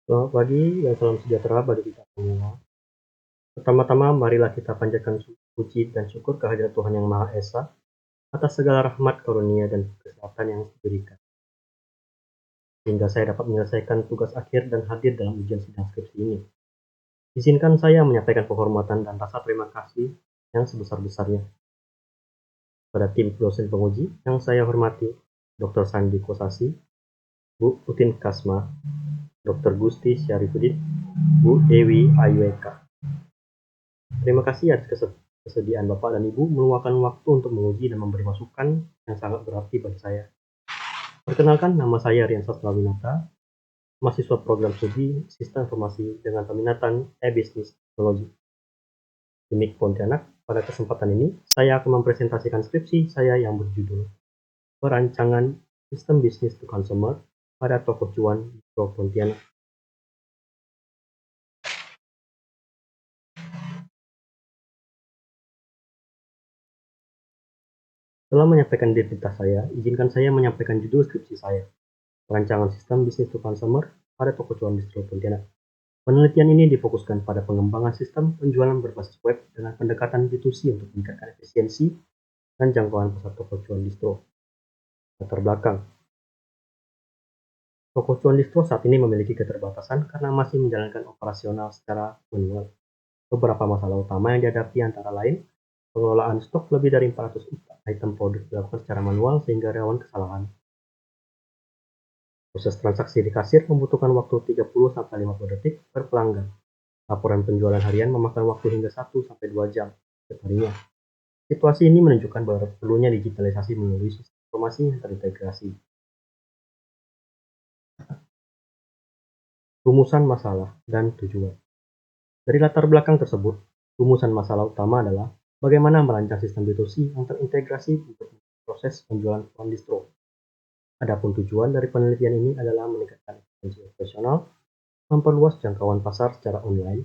Selamat pagi dan salam sejahtera bagi kita semua. Pertama-tama, marilah kita panjatkan puji dan syukur kehadirat Tuhan Yang Maha Esa atas segala rahmat, karunia, dan kesehatan yang diberikan. Sehingga saya dapat menyelesaikan tugas akhir dan hadir dalam ujian sidang skripsi ini. Izinkan saya menyampaikan penghormatan dan rasa terima kasih yang sebesar-besarnya pada tim dosen penguji yang saya hormati, Dr. Sandi Kosasi, Bu Utin Kasma, Dr. Gusti Syarifudin, Bu Dewi Ayueka. Terima kasih atas kesediaan Bapak dan Ibu meluangkan waktu untuk menguji dan memberi masukan yang sangat berarti bagi saya. Perkenalkan, nama saya Rian Sastrawinata, mahasiswa program studi Sistem Informasi dengan peminatan e-Business Teknologi. Di Pontianak, pada kesempatan ini, saya akan mempresentasikan skripsi saya yang berjudul Perancangan Sistem Bisnis to Consumer pada Toko Cuan Distro Pontianak. Setelah menyampaikan identitas saya, izinkan saya menyampaikan judul skripsi saya, Perancangan Sistem Bisnis to Consumer pada Toko Cuan Distro Pontianak. Penelitian ini difokuskan pada pengembangan sistem penjualan berbasis web dengan pendekatan B2C untuk meningkatkan efisiensi dan jangkauan pasar toko cuan distro. Latar belakang. Toko cuan distro saat ini memiliki keterbatasan karena masih menjalankan operasional secara manual. Beberapa masalah utama yang dihadapi antara lain, pengelolaan stok lebih dari 400 item produk dilakukan secara manual sehingga rawan kesalahan. Proses transaksi di kasir membutuhkan waktu 30-50 detik per pelanggan. Laporan penjualan harian memakan waktu hingga 1-2 jam setiap harinya. Situasi ini menunjukkan bahwa perlunya digitalisasi melalui sistem informasi yang terintegrasi. Rumusan masalah dan tujuan. Dari latar belakang tersebut, rumusan masalah utama adalah bagaimana merancang sistem B2C yang terintegrasi untuk proses penjualan cuan distro. Adapun tujuan dari penelitian ini adalah meningkatkan efisiensi operasional, memperluas jangkauan pasar secara online,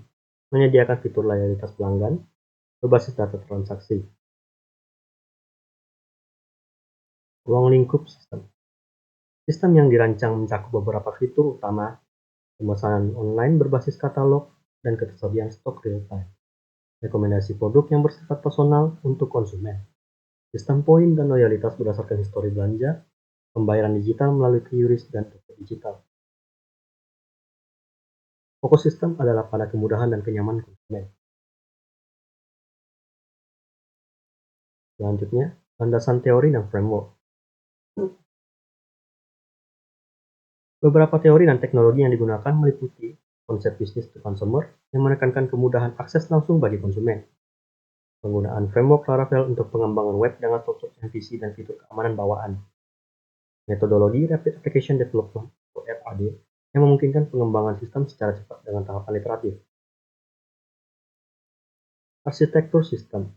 menyediakan fitur loyalitas pelanggan, berbasis data transaksi. Ruang lingkup sistem. Sistem yang dirancang mencakup beberapa fitur utama, pemesanan online berbasis katalog, dan ketersediaan stok real-time. Rekomendasi produk yang bersifat personal untuk konsumen. Sistem poin dan loyalitas berdasarkan histori belanja, pembayaran digital melalui QRIS dan toko digital. Fokus sistem adalah pada kemudahan dan kenyamanan konsumen. Selanjutnya, landasan teori dan framework. Beberapa teori dan teknologi yang digunakan meliputi konsep bisnis to consumer yang menekankan kemudahan akses langsung bagi konsumen, penggunaan framework Laravel untuk pengembangan web dengan struktur MVC dan fitur keamanan bawaan, metodologi Rapid Application Development atau RAD yang memungkinkan pengembangan sistem secara cepat dengan tahapan iteratif. Arsitektur sistem.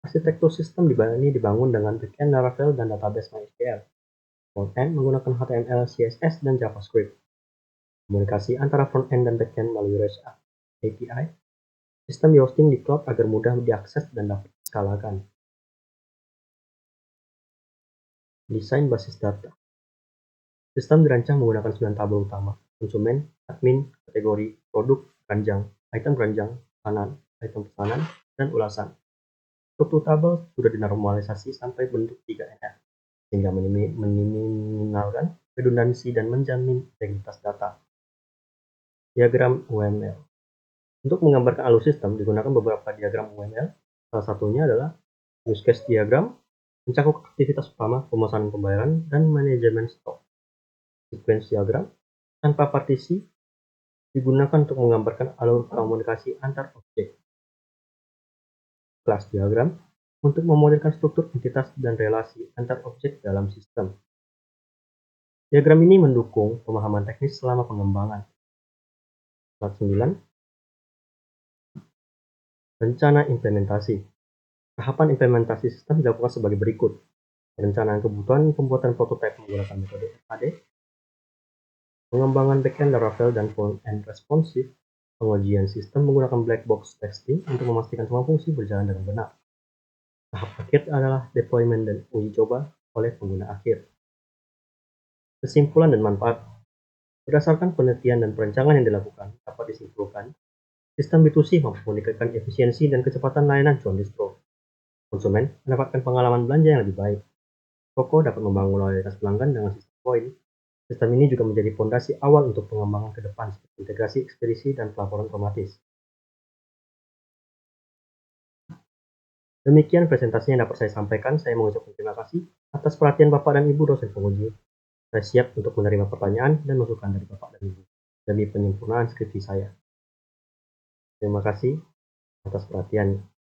Arsitektur sistem ini dibangun dengan backend Laravel dan database MySQL. Frontend menggunakan HTML, CSS, dan JavaScript. Komunikasi antara frontend dan backend melalui REST API. Sistem di hosting di cloud agar mudah diakses dan dapat diskalakan. Desain basis data. Sistem dirancang menggunakan 9 tabel utama: konsumen, admin, kategori, produk, keranjang, item keranjang, item pesanan, dan ulasan. Struktur tabel sudah dinormalisasi sampai bentuk 3NF, sehingga meminimalkan redundansi dan menjamin integritas data. Diagram UML. Untuk menggambarkan alur sistem digunakan beberapa diagram UML. Salah satunya adalah use case diagram, mencakup aktivitas utama, pemesanan pembayaran, dan manajemen stok. Sequence diagram tanpa partisi digunakan untuk menggambarkan alur komunikasi antar objek. Class diagram untuk memodelkan struktur entitas dan relasi antar objek dalam sistem. Diagram ini mendukung pemahaman teknis selama pengembangan. Slide 9. Rencana implementasi. Tahapan implementasi sistem dilakukan sebagai berikut. Perencanaan kebutuhan pembuatan prototipe menggunakan metode RAD, pengembangan backend Laravel dan front-end responsif, pengujian sistem menggunakan black box testing untuk memastikan semua fungsi berjalan dengan benar. Tahap akhir adalah deployment dan uji coba oleh pengguna akhir. Kesimpulan dan manfaat. Berdasarkan penelitian dan perencanaan yang dilakukan, dapat disimpulkan, sistem B2C mampu meningkatkan efisiensi dan kecepatan layanan cuan distro. Konsumen mendapatkan pengalaman belanja yang lebih baik. Toko dapat membangun loyalitas pelanggan dengan sistem poin. Sistem ini juga menjadi fondasi awal untuk pengembangan ke depan seperti integrasi ekspedisi dan pelaporan otomatis. Demikian presentasi yang dapat saya sampaikan. Saya mengucapkan terima kasih atas perhatian Bapak dan Ibu dosen penguji. Saya siap untuk menerima pertanyaan dan masukan dari Bapak dan Ibu demi penyempurnaan skripsi saya. Terima kasih atas perhatiannya.